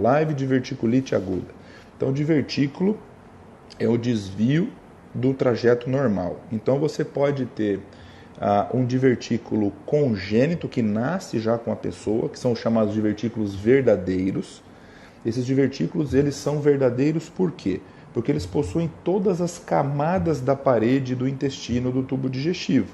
live diverticulite aguda. Então, divertículo é o desvio do trajeto normal. Então, você pode ter um divertículo congênito que nasce já com a pessoa, que são os chamados divertículos verdadeiros. Esses divertículos, eles são verdadeiros por quê? Porque eles possuem todas as camadas da parede do intestino do tubo digestivo.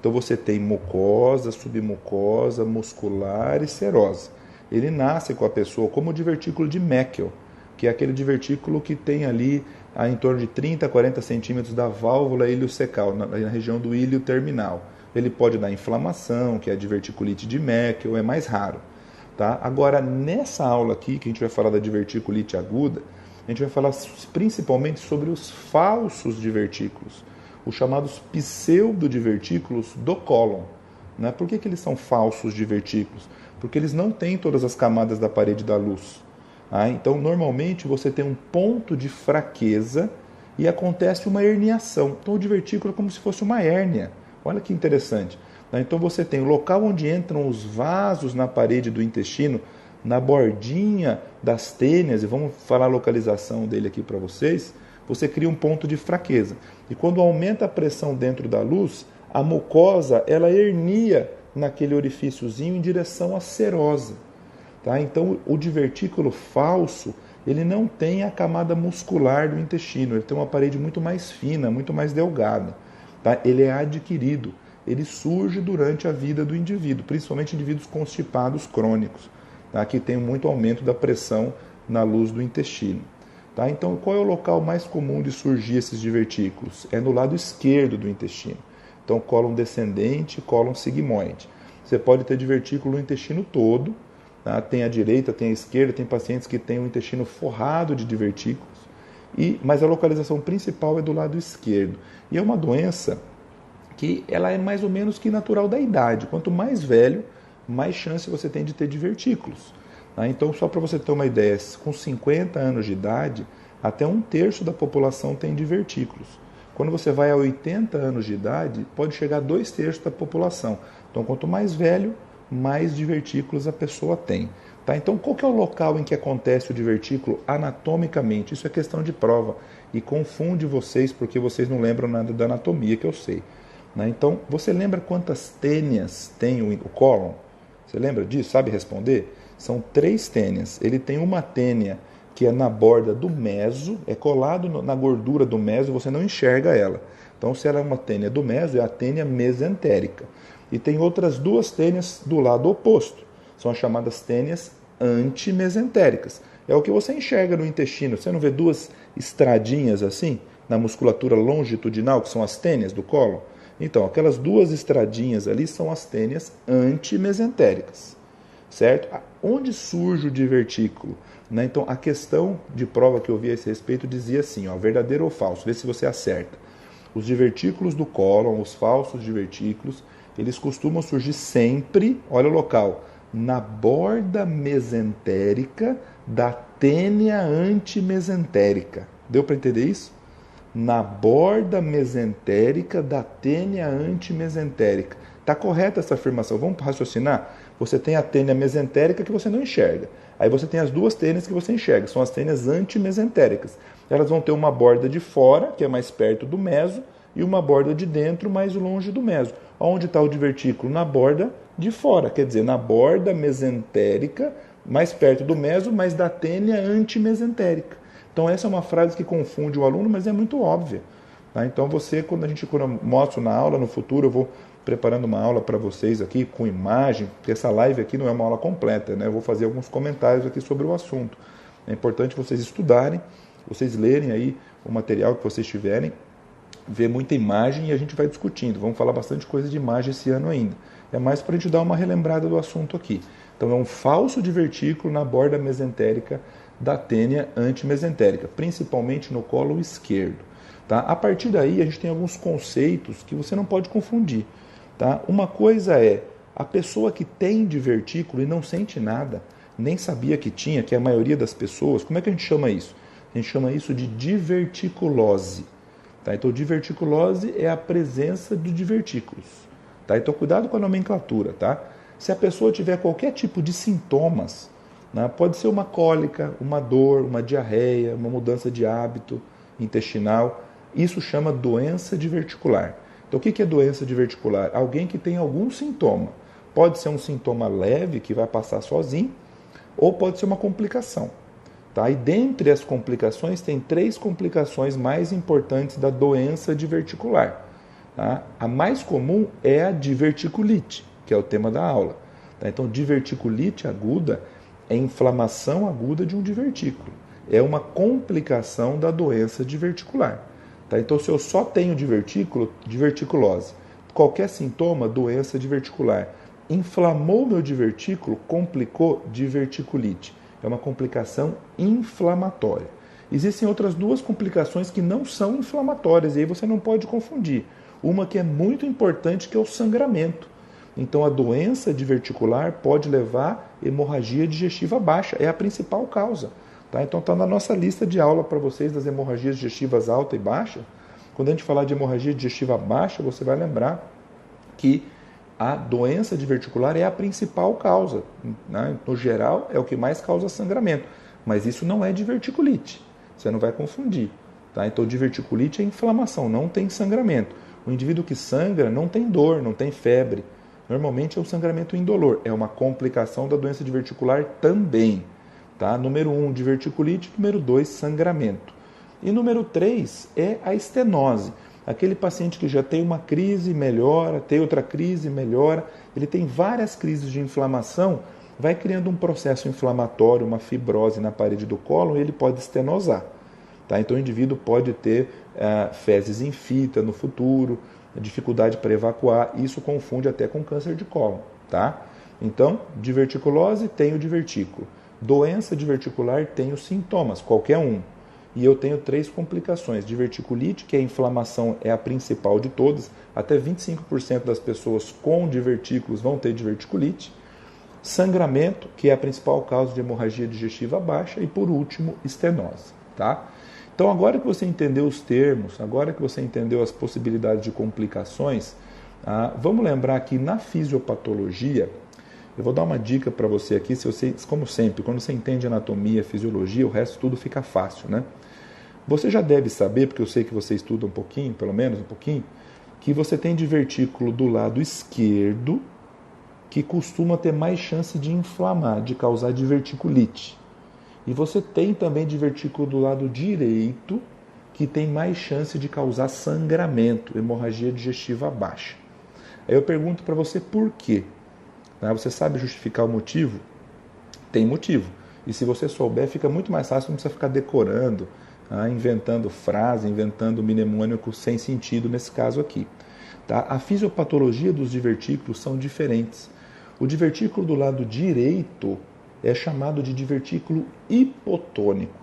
Então você tem mucosa, submucosa, muscular e serosa. Ele nasce com a pessoa como o divertículo de Meckel, que é aquele divertículo que tem ali em torno de 30 a 40 centímetros da válvula iliocecal, na região do ilho terminal. Ele pode dar inflamação, que é a diverticulite de Meckel, é mais raro. Tá? Agora, nessa aula aqui, que a gente vai falar da diverticulite aguda, a gente vai falar principalmente sobre os falsos divertículos, os chamados pseudodivertículos do cólon. Né? Por que eles são falsos divertículos? Porque eles não têm todas as camadas da parede da luz. Então, normalmente, você tem um ponto de fraqueza e acontece uma herniação. Então, o divertículo é como se fosse uma hérnia. Olha que interessante. Então, você tem o local onde entram os vasos na parede do intestino, na bordinha das tênias, e vamos falar a localização dele aqui para vocês, você cria um ponto de fraqueza. E quando aumenta a pressão dentro da luz, a mucosa ela hernia naquele orifíciozinho em direção à serosa. Tá? Então, o divertículo falso, ele não tem a camada muscular do intestino, ele tem uma parede muito mais fina, muito mais delgada. Tá? Ele é adquirido, ele surge durante a vida do indivíduo, principalmente indivíduos constipados crônicos, tá? Que tem muito aumento da pressão na luz do intestino. Tá? Então, qual é o local mais comum de surgir esses divertículos? É no lado esquerdo do intestino. Então, cólon descendente, cólon sigmoide. Você pode ter divertículo no intestino todo, tá? Tem a direita, tem a esquerda, tem pacientes que têm o intestino forrado de divertículos, mas a localização principal é do lado esquerdo. E é uma doença que ela é mais ou menos que natural da idade. Quanto mais velho, mais chance você tem de ter divertículos. Então, só para você ter uma ideia, com 50 anos de idade, até 1/3 da população tem divertículos. Quando você vai a 80 anos de idade, pode chegar a 2/3 da população. Então, quanto mais velho, mais divertículos a pessoa tem. Tá? Então, qual que é o local em que acontece o divertículo anatomicamente? Isso é questão de prova e confunde vocês porque vocês não lembram nada da anatomia, que eu sei. Então, você lembra quantas tênias tem o cólon? Você lembra disso? Sabe responder? São 3 tênias. Ele tem uma tênia que é na borda do meso, é colado na gordura do meso, você não enxerga ela. Então, se ela é uma tênia do meso, é a tênia mesentérica. E tem outras 2 tênias do lado oposto. São as chamadas tênias antimesentéricas. É o que você enxerga no intestino. Você não vê 2 estradinhas assim, na musculatura longitudinal, que são as tênias do cólon? Então, aquelas 2 estradinhas ali são as tênias antimesentéricas, certo? Onde surge o divertículo? Então, a questão de prova que eu vi a esse respeito dizia assim, verdadeiro ou falso, vê se você acerta. Os divertículos do cólon, os falsos divertículos, eles costumam surgir sempre, olha o local, na borda mesentérica da tênia antimesentérica. Deu para entender isso? Na borda mesentérica da tênia antimesentérica. Está correta essa afirmação? Vamos raciocinar? Você tem a tênia mesentérica que você não enxerga. Aí você tem as 2 tênias que você enxerga, são as tênias antimesentéricas. Elas vão ter uma borda de fora, que é mais perto do meso, e uma borda de dentro, mais longe do meso. Onde está o divertículo? Na borda de fora, quer dizer, na borda mesentérica, mais perto do meso, mas da tênia antimesentérica. Então, essa é uma frase que confunde o aluno, mas é muito óbvia. Tá? Então, quando eu mostro na aula, no futuro, eu vou preparando uma aula para vocês aqui, com imagem, porque essa live aqui não é uma aula completa, né? Eu vou fazer alguns comentários aqui sobre o assunto. É importante vocês estudarem, vocês lerem aí o material que vocês tiverem, ver muita imagem e a gente vai discutindo. Vamos falar bastante coisa de imagem esse ano ainda. É mais para a gente dar uma relembrada do assunto aqui. Então, é um falso divertículo na borda mesentérica da tênia antimesentérica, principalmente no colo esquerdo. Tá? A partir daí, a gente tem alguns conceitos que você não pode confundir. Tá? Uma coisa é a pessoa que tem divertículo e não sente nada, nem sabia que tinha, que é a maioria das pessoas. Como é que a gente chama isso? A gente chama isso de diverticulose. Tá? Então, diverticulose é a presença de divertículos. Tá? Então, cuidado com a nomenclatura. Tá? Se a pessoa tiver qualquer tipo de sintomas, né? Pode ser uma cólica, uma dor, uma diarreia, uma mudança de hábito intestinal. Isso chama doença diverticular. Então, o que é doença diverticular? Alguém que tem algum sintoma. Pode ser um sintoma leve, que vai passar sozinho, ou pode ser uma complicação. Tá? E dentre as complicações, tem 3 complicações mais importantes da doença diverticular. Tá? A mais comum é a diverticulite, que é o tema da aula. Tá? Então, diverticulite aguda é inflamação aguda de um divertículo. É uma complicação da doença diverticular. Tá? Então, se eu só tenho diverticulose, qualquer sintoma, doença diverticular, inflamou meu divertículo, complicou diverticulite. É uma complicação inflamatória. Existem outras 2 complicações que não são inflamatórias, e aí você não pode confundir. Uma que é muito importante, que é o sangramento. Então, a doença diverticular pode levar hemorragia digestiva baixa, é a principal causa. Tá? Então, está na nossa lista de aula para vocês das hemorragias digestivas alta e baixa. Quando a gente falar de hemorragia digestiva baixa, você vai lembrar que a doença diverticular é a principal causa. Né? No geral, é o que mais causa sangramento. Mas isso não é diverticulite. Você não vai confundir. Tá? Então, diverticulite é inflamação, não tem sangramento. O indivíduo que sangra não tem dor, não tem febre. Normalmente é um sangramento indolor. É uma complicação da doença diverticular também. Tá? Número 1, diverticulite. Número 2, sangramento. E número 3 é a estenose. Aquele paciente que já tem uma crise, melhora, tem outra crise, melhora. Ele tem várias crises de inflamação, vai criando um processo inflamatório, uma fibrose na parede do cólon, e ele pode estenosar. Tá? Então o indivíduo pode ter fezes em fita no futuro, dificuldade para evacuar, isso confunde até com câncer de cólon. Tá? Então, diverticulose tem o divertículo. Doença diverticular tem os sintomas, qualquer um. E eu tenho 3 complicações. Diverticulite, que a inflamação é a principal de todas, até 25% das pessoas com divertículos vão ter diverticulite. Sangramento, que é a principal causa de hemorragia digestiva baixa. E por último, estenose. Tá? Então, agora que você entendeu os termos, agora que você entendeu as possibilidades de complicações, vamos lembrar que na fisiopatologia, eu vou dar uma dica para você aqui, se você, como sempre, quando você entende anatomia, fisiologia, o resto tudo fica fácil, né? Você já deve saber, porque eu sei que você estuda um pouquinho, pelo menos um pouquinho, que você tem divertículo do lado esquerdo, que costuma ter mais chance de inflamar, de causar diverticulite. E você tem também divertículo do lado direito, que tem mais chance de causar sangramento, hemorragia digestiva baixa. Aí eu pergunto para você por quê? Você sabe justificar o motivo? Tem motivo. E se você souber, fica muito mais fácil, não precisa ficar decorando, inventando frase, inventando mnemônico sem sentido nesse caso aqui. Tá? A fisiopatologia dos divertículos são diferentes. O divertículo do lado direito é chamado de divertículo hipotônico.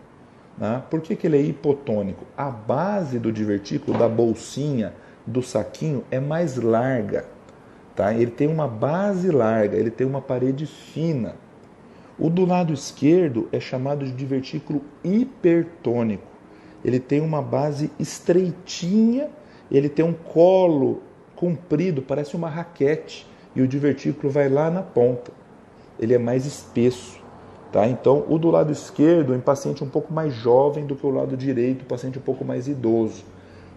Por que ele é hipotônico? A base do divertículo, da bolsinha, do saquinho, é mais larga. Tá? Ele tem uma base larga, ele tem uma parede fina. O do lado esquerdo é chamado de divertículo hipertônico. Ele tem uma base estreitinha, ele tem um colo comprido, parece uma raquete, e o divertículo vai lá na ponta. Ele é mais espesso. Tá? Então, o do lado esquerdo é um paciente um pouco mais jovem do que o lado direito, um paciente um pouco mais idoso.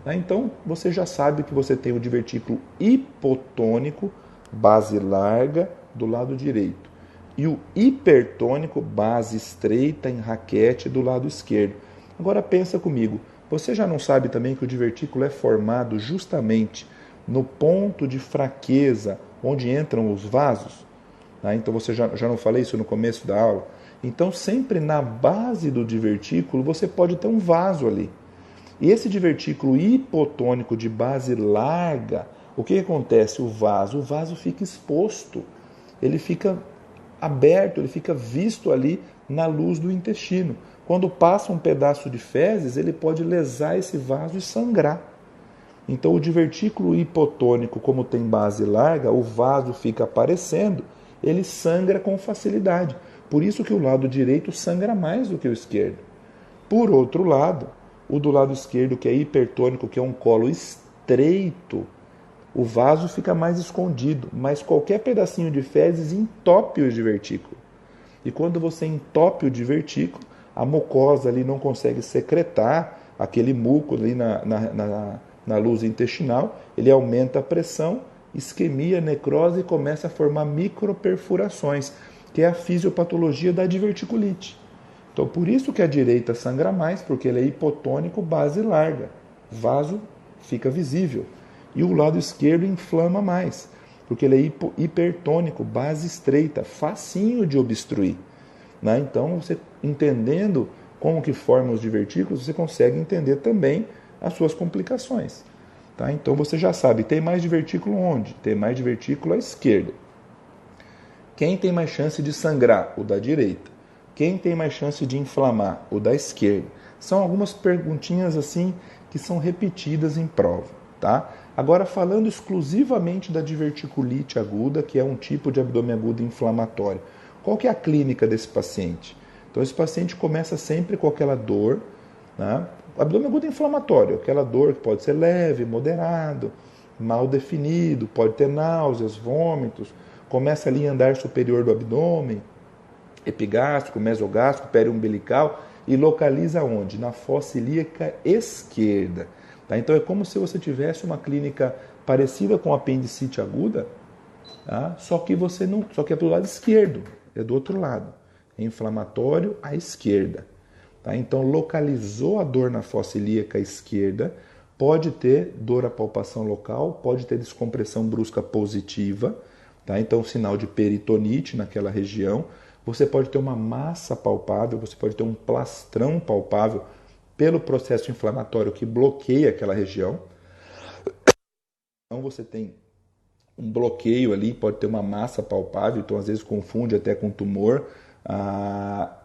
Então, você já sabe que você tem o divertículo hipotônico, base larga, do lado direito. E o hipertônico, base estreita, em raquete, do lado esquerdo. Agora pensa comigo, você já não sabe também que o divertículo é formado justamente no ponto de fraqueza, onde entram os vasos? Então, você já não falei isso no começo da aula? Então, sempre na base do divertículo, você pode ter um vaso ali. E esse divertículo hipotônico de base larga, o que acontece? O vaso fica exposto, ele fica aberto, ele fica visto ali na luz do intestino. Quando passa um pedaço de fezes, ele pode lesar esse vaso e sangrar. Então, o divertículo hipotônico, como tem base larga, o vaso fica aparecendo, ele sangra com facilidade. Por isso que o lado direito sangra mais do que o esquerdo. Por outro lado, o do lado esquerdo, que é hipertônico, que é um colo estreito, o vaso fica mais escondido, mas qualquer pedacinho de fezes entope o divertículo. E quando você entope o divertículo, a mucosa ali não consegue secretar aquele muco ali na luz intestinal, ele aumenta a pressão, isquemia, necrose e começa a formar microperfurações, que é a fisiopatologia da diverticulite. Então, por isso que a direita sangra mais, porque ele é hipotônico, base larga. Vaso fica visível. E o lado esquerdo inflama mais, porque ele é hipertônico, base estreita, facinho de obstruir. Né? Então, você entendendo como que formam os divertículos, você consegue entender também as suas complicações. Tá? Então, você já sabe, tem mais divertículo onde? Tem mais divertículo à esquerda. Quem tem mais chance de sangrar? O da direita. Quem tem mais chance de inflamar? O da esquerda. São algumas perguntinhas assim que são repetidas em prova. Tá? Agora, falando exclusivamente da diverticulite aguda, que é um tipo de abdômen agudo inflamatório. Qual que é a clínica desse paciente? Então, esse paciente começa sempre com aquela dor, né? Abdômen agudo inflamatório, aquela dor que pode ser leve, moderado, mal definido, pode ter náuseas, vômitos, começa ali em andar superior do abdômen, epigástrico, mesogástrico, periumbilical, e localiza onde? Na fossa ilíaca esquerda. Tá? Então é como se você tivesse uma clínica parecida com apendicite aguda, tá? Só que é do lado esquerdo, é do outro lado. É inflamatório à esquerda. Tá? Então localizou a dor na fossa ilíaca esquerda, pode ter dor à palpação local, pode ter descompressão brusca positiva, tá? Então sinal de peritonite naquela região. Você pode ter uma massa palpável, você pode ter um plastrão palpável pelo processo inflamatório que bloqueia aquela região. Então você tem um bloqueio ali, pode ter uma massa palpável, então às vezes confunde até com tumor.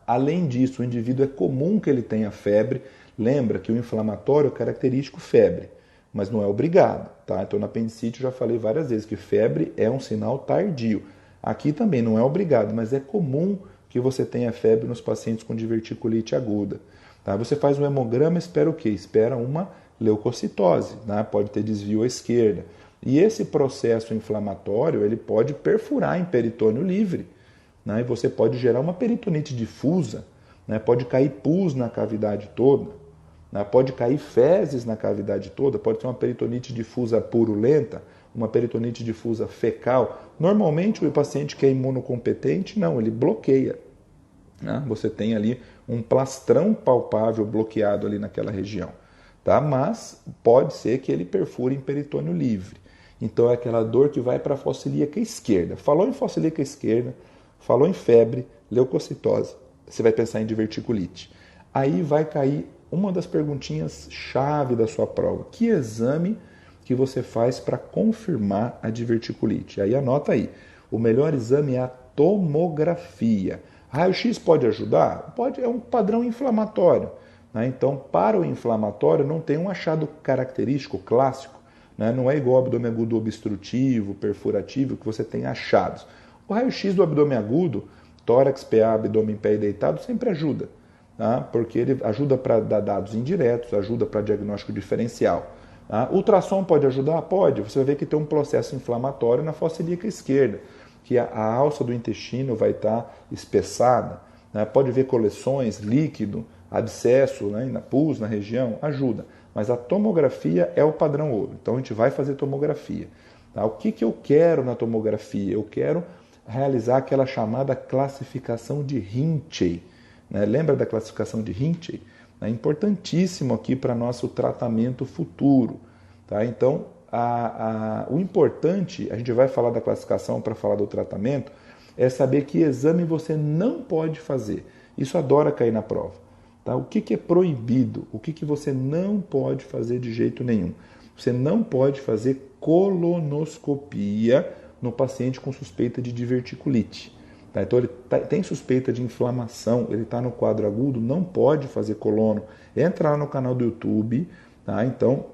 Além disso, o indivíduo é comum que ele tenha febre. Lembra que o inflamatório é característico febre, mas não é obrigado. Tá? Então na apendicite eu já falei várias vezes que febre é um sinal tardio. Aqui também não é obrigado, mas é comum que você tenha febre nos pacientes com diverticulite aguda. Tá? Você faz um hemograma, espera o quê? Espera uma leucocitose, né? Pode ter desvio à esquerda. E esse processo inflamatório ele pode perfurar em peritônio livre, né? E você pode gerar uma peritonite difusa, né? Pode cair pus na cavidade toda, né? Pode cair fezes na cavidade toda, pode ser uma peritonite difusa purulenta, uma peritonite difusa fecal. Normalmente o paciente que é imunocompetente, não, ele bloqueia. Né? Você tem ali um plastrão palpável bloqueado ali naquela região. Tá? Mas pode ser que ele perfure em peritônio livre. Então é aquela dor que vai para a fossa ilíaca esquerda. Falou em fossa ilíaca esquerda, falou em febre, leucocitose, você vai pensar em diverticulite. Aí vai cair uma das perguntinhas chave da sua prova. Que exame que você faz para confirmar a diverticulite? Aí anota aí. O melhor exame é a tomografia. Raio-X pode ajudar? Pode, é um padrão inflamatório. Né? Então, para o inflamatório, não tem um achado característico clássico. Né? Não é igual ao abdômen agudo obstrutivo, perfurativo, que você tem achados. O raio-X do abdômen agudo, tórax, PA, abdômen em pé e deitado, sempre ajuda. Tá? Porque ele ajuda para dar dados indiretos, ajuda para diagnóstico diferencial. Tá? Ultrassom pode ajudar? Pode. Você vai ver que tem um processo inflamatório na fossa ilíaca esquerda, que a alça do intestino vai estar espessada. Né? Pode ver coleções, líquido, abscesso, né? Pus na região, ajuda. Mas a tomografia é o padrão ouro. Então a gente vai fazer tomografia. Tá? O que eu quero na tomografia? Eu quero realizar aquela chamada classificação de Rinchey. Né? Lembra da classificação de Rinchey? É importantíssimo aqui para nosso tratamento futuro. Tá? Então, o importante, a gente vai falar da classificação para falar do tratamento, é saber que exame você não pode fazer. Isso adora cair na prova. Tá? O que é proibido? O que você não pode fazer de jeito nenhum? Você não pode fazer colonoscopia no paciente com suspeita de diverticulite. Tá? Então ele tem suspeita de inflamação, ele está no quadro agudo, não pode fazer colono. Entra lá no canal do YouTube, tá? Então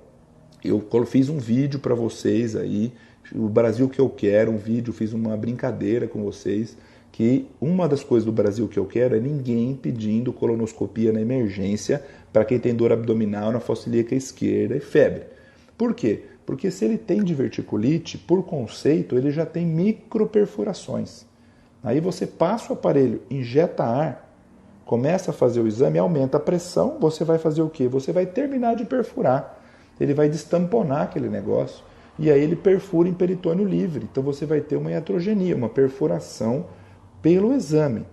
eu fiz um vídeo para vocês aí, o Brasil que eu quero, um vídeo, fiz uma brincadeira com vocês, que uma das coisas do Brasil que eu quero é ninguém pedindo colonoscopia na emergência para quem tem dor abdominal na fossa ilíaca esquerda e febre. Por quê? Porque se ele tem diverticulite, por conceito, ele já tem microperfurações. Aí você passa o aparelho, injeta ar, começa a fazer o exame, aumenta a pressão, você vai fazer o quê? Você vai terminar de perfurar. Ele vai destamponar aquele negócio e aí ele perfura em peritônio livre. Então você vai ter uma iatrogenia, uma perfuração pelo exame.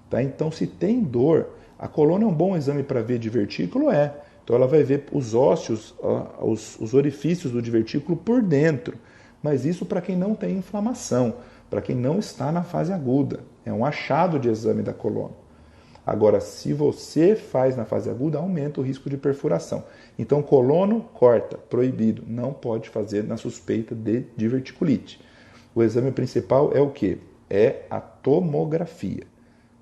Tá? Então se tem dor, a colônia é um bom exame para ver divertículo? É. Então ela vai ver os ósseos, os orifícios do divertículo por dentro. Mas isso para quem não tem inflamação, para quem não está na fase aguda. É um achado de exame da colônia. Agora, se você faz na fase aguda, aumenta o risco de perfuração. Então, colono, corta, proibido. Não pode fazer na suspeita de diverticulite. O exame principal é o quê? É a tomografia,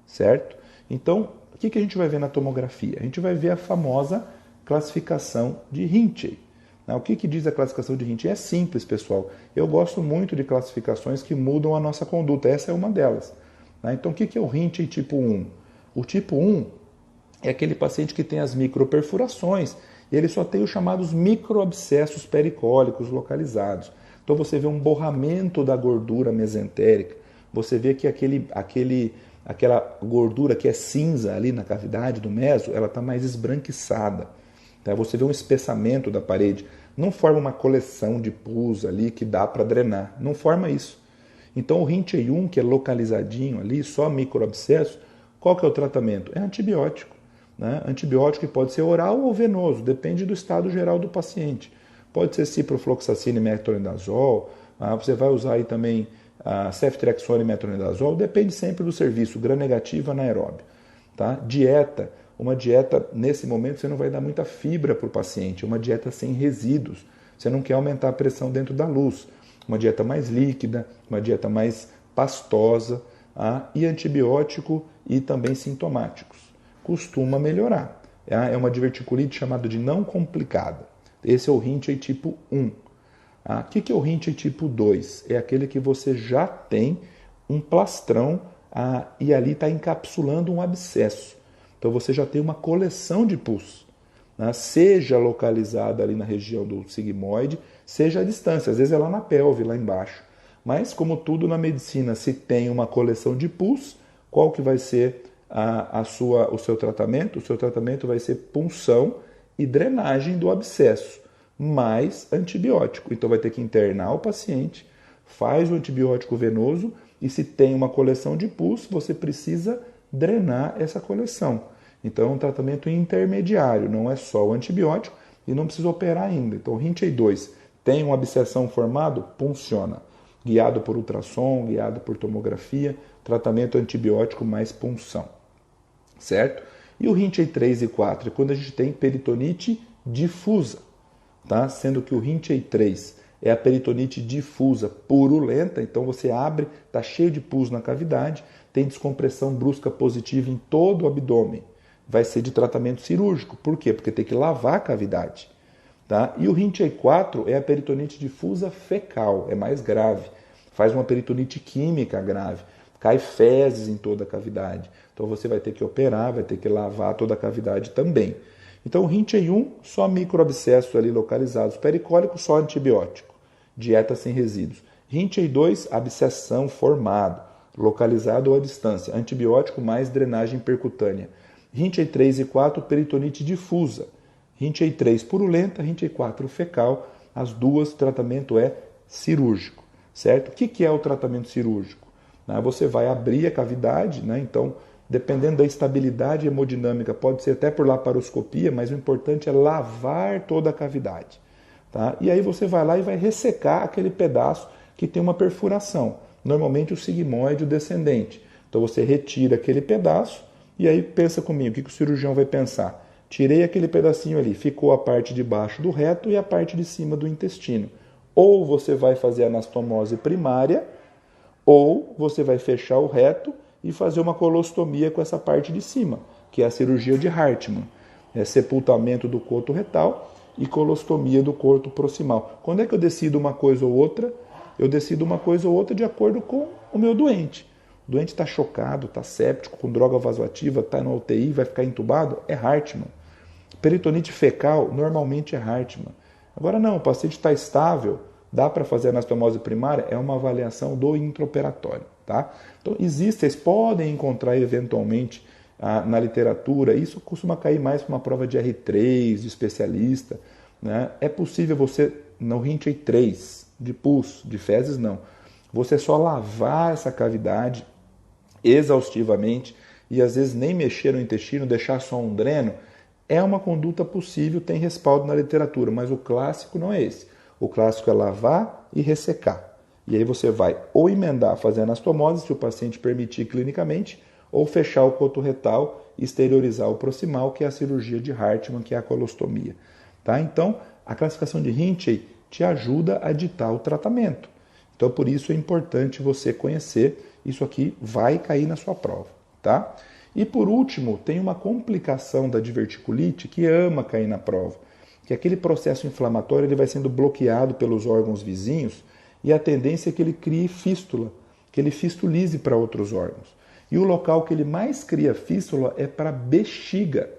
certo? Então, o que a gente vai ver na tomografia? A gente vai ver a famosa classificação de Rinchey. O que diz a classificação de Rinchey? É simples, pessoal. Eu gosto muito de classificações que mudam a nossa conduta. Essa é uma delas. Então, o que é o Rinchey tipo 1? O tipo 1 é aquele paciente que tem as microperfurações e ele só tem os chamados microabscessos pericólicos localizados. Então você vê um borramento da gordura mesentérica, você vê que aquela gordura que é cinza ali na cavidade do meso, ela está mais esbranquiçada. Tá? Você vê um espessamento da parede, não forma uma coleção de pus ali que dá para drenar, não forma isso. Então o Rinchey 1, que é localizadinho ali, só microabscesso, qual que é o tratamento? É antibiótico. Né? Antibiótico que pode ser oral ou venoso, depende do estado geral do paciente. Pode ser ciprofloxacina e metronidazol, você vai usar aí também ceftriaxona e metronidazol, depende sempre do serviço, gram-negativo, anaeróbio. Tá? Dieta, uma dieta, nesse momento você não vai dar muita fibra para o paciente, uma dieta sem resíduos, você não quer aumentar a pressão dentro da luz, uma dieta mais líquida, uma dieta mais pastosa, e antibiótico e também sintomáticos. Costuma melhorar. É uma diverticulite chamada de não complicada. Esse é o Rinchey tipo 1. O que é o Rinchey tipo 2? É aquele que você já tem um plastrão e ali está encapsulando um abscesso. Então você já tem uma coleção de pus. Seja localizada ali na região do sigmoide, seja à distância. Às vezes é lá na pelve, lá embaixo. Mas, como tudo na medicina, se tem uma coleção de pus, qual que vai ser o seu tratamento? O seu tratamento vai ser punção e drenagem do abscesso, mais antibiótico. Então vai ter que internar o paciente, faz o antibiótico venoso e se tem uma coleção de pus, você precisa drenar essa coleção. Então é um tratamento intermediário, não é só o antibiótico e não precisa operar ainda. Então o Rinchey 2 tem uma abscessão formado? Funciona. Guiado por ultrassom, guiado por tomografia, tratamento antibiótico mais punção, certo? E o Rinchey 3 e 4 é quando a gente tem peritonite difusa, tá? Sendo que o Rinchey 3 é a peritonite difusa purulenta, então você abre, está cheio de pus na cavidade, tem descompressão brusca positiva em todo o abdômen, vai ser de tratamento cirúrgico. Por quê? Porque tem que lavar a cavidade. Tá? E o Rinchey 4 é a peritonite difusa fecal, é mais grave. Faz uma peritonite química grave, cai fezes em toda a cavidade. Então você vai ter que operar, vai ter que lavar toda a cavidade também. Então o Rinchey 1, só microabscessos ali localizados, pericólicos, só antibiótico, dieta sem resíduos. Rinchey 2, abscessão formado, localizado ou à distância, antibiótico mais drenagem percutânea. Rinchey 3 e 4, peritonite difusa. Rinchey 3 purulenta, Rinchey 4 fecal, as duas, o tratamento é cirúrgico, certo? O que é o tratamento cirúrgico? Você vai abrir a cavidade, então, dependendo da estabilidade hemodinâmica, pode ser até por laparoscopia, mas o importante é lavar toda a cavidade. Tá? E aí você vai lá e vai ressecar aquele pedaço que tem uma perfuração, normalmente o sigmoide, o descendente. Então você retira aquele pedaço e aí pensa comigo, o que o cirurgião vai pensar? Tirei aquele pedacinho ali, ficou a parte de baixo do reto e a parte de cima do intestino. Ou você vai fazer anastomose primária, ou você vai fechar o reto e fazer uma colostomia com essa parte de cima, que é a cirurgia de Hartmann. É sepultamento do corto retal e colostomia do corto proximal. Quando é que eu decido uma coisa ou outra? Eu decido uma coisa ou outra de acordo com o meu doente. O doente está chocado, está séptico, com droga vasoativa, está no UTI, vai ficar entubado? É Hartmann. Peritonite fecal normalmente é Hartmann. Agora não, o paciente está estável, dá para fazer anastomose primária? É uma avaliação do intraoperatório, tá? Então, vocês podem encontrar eventualmente na literatura, isso costuma cair mais para uma prova de R3, de especialista, né? É possível você, no Rinchey 3, de pus, de fezes não, você só lavar essa cavidade exaustivamente e às vezes nem mexer no intestino, deixar só um dreno, é uma conduta possível, tem respaldo na literatura, mas o clássico não é esse. O clássico é lavar e ressecar. E aí você vai ou emendar fazendo anastomose, se o paciente permitir clinicamente, ou fechar o coto retal e exteriorizar o proximal, que é a cirurgia de Hartmann, que é a colostomia. Tá? Então, a classificação de Rinchey te ajuda a ditar o tratamento. Então, por isso é importante você conhecer. Isso aqui vai cair na sua prova. Tá? E por último, tem uma complicação da diverticulite que ama cair na prova, que aquele processo inflamatório ele vai sendo bloqueado pelos órgãos vizinhos e a tendência é que ele crie fístula, que ele fistulize para outros órgãos. E o local que ele mais cria fístula é para bexiga.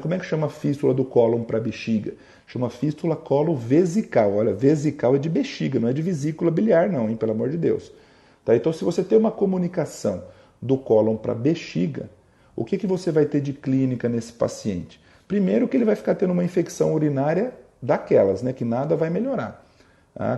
Como é que chama fístula do cólon para bexiga? Chama fístula colo-vesical. Olha, vesical é de bexiga, não é de vesícula biliar não, hein? Pelo amor de Deus. Tá? Então, se você tem uma comunicação do cólon para bexiga, o que você vai ter de clínica nesse paciente? Primeiro que ele vai ficar tendo uma infecção urinária daquelas, né? Que nada vai melhorar.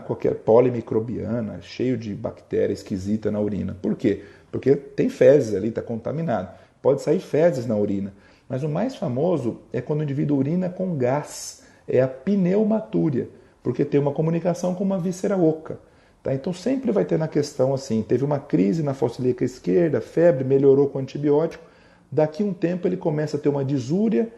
Qualquer polimicrobiana, cheio de bactéria esquisita na urina. Por quê? Porque tem fezes ali, está contaminado. Pode sair fezes na urina. Mas o mais famoso é quando o indivíduo urina com gás. É a pneumatúria, porque tem uma comunicação com uma víscera oca. Tá? Então sempre vai ter na questão assim, teve uma crise na fossa ilíaca esquerda, febre, melhorou com antibiótico. Daqui um tempo ele começa a ter uma disúria,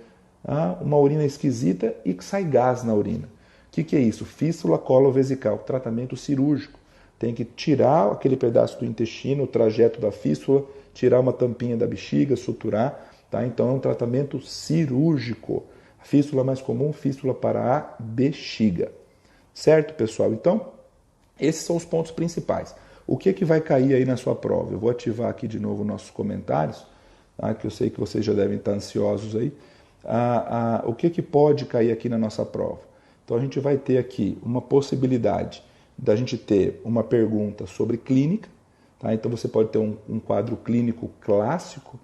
uma urina esquisita e sai gás na urina. O que é isso? Fístula colovesical, tratamento cirúrgico. Tem que tirar aquele pedaço do intestino, o trajeto da fístula, tirar uma tampinha da bexiga, suturar. Tá? Então é um tratamento cirúrgico. A fístula mais comum, fístula para a bexiga. Certo, pessoal? Então, esses são os pontos principais. O que vai cair aí na sua prova? Eu vou ativar aqui de novo nossos comentários, tá? Que eu sei que vocês já devem estar ansiosos aí. O que pode cair aqui na nossa prova? Então a gente vai ter aqui uma possibilidade da gente ter uma pergunta sobre clínica, tá? Então você pode ter um quadro clínico clássico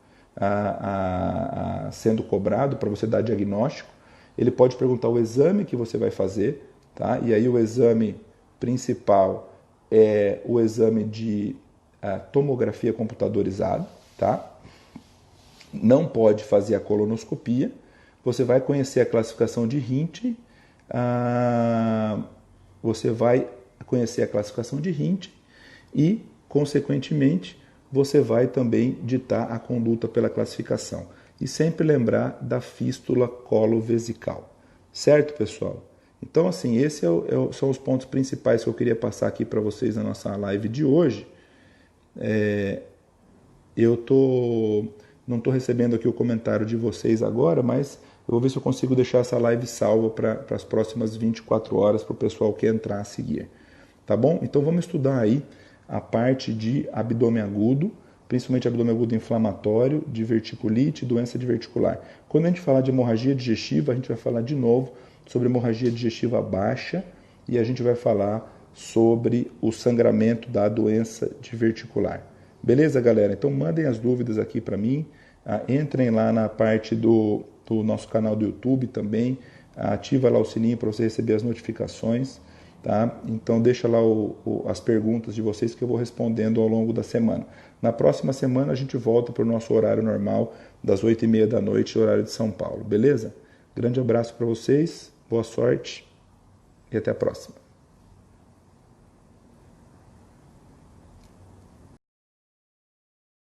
sendo cobrado para você dar diagnóstico. Ele pode perguntar o exame que você vai fazer, tá? E aí o exame principal é o exame de tomografia computadorizada, tá? Não pode fazer a colonoscopia. Você vai conhecer a classificação de Rinchey, e, consequentemente, você vai também ditar a conduta pela classificação. E sempre lembrar da fístula colovesical. Certo, pessoal? Então, assim, esses são os pontos principais que eu queria passar aqui para vocês na nossa live de hoje. Não estou recebendo aqui o comentário de vocês agora, mas eu vou ver se eu consigo deixar essa live salva para as próximas 24 horas para o pessoal que entrar a seguir. Tá bom? Então vamos estudar aí a parte de abdômen agudo, principalmente abdômen agudo inflamatório, diverticulite, doença diverticular. Quando a gente falar de hemorragia digestiva, a gente vai falar de novo sobre hemorragia digestiva baixa e a gente vai falar sobre o sangramento da doença diverticular. Beleza, galera? Então mandem as dúvidas aqui para mim, entrem lá na parte do nosso canal do YouTube também, ativa lá o sininho para você receber as notificações, tá? Então deixa lá as perguntas de vocês que eu vou respondendo ao longo da semana. Na próxima semana a gente volta para o nosso horário normal, das 8h30 da noite, horário de São Paulo, beleza? Grande abraço para vocês, boa sorte e até a próxima.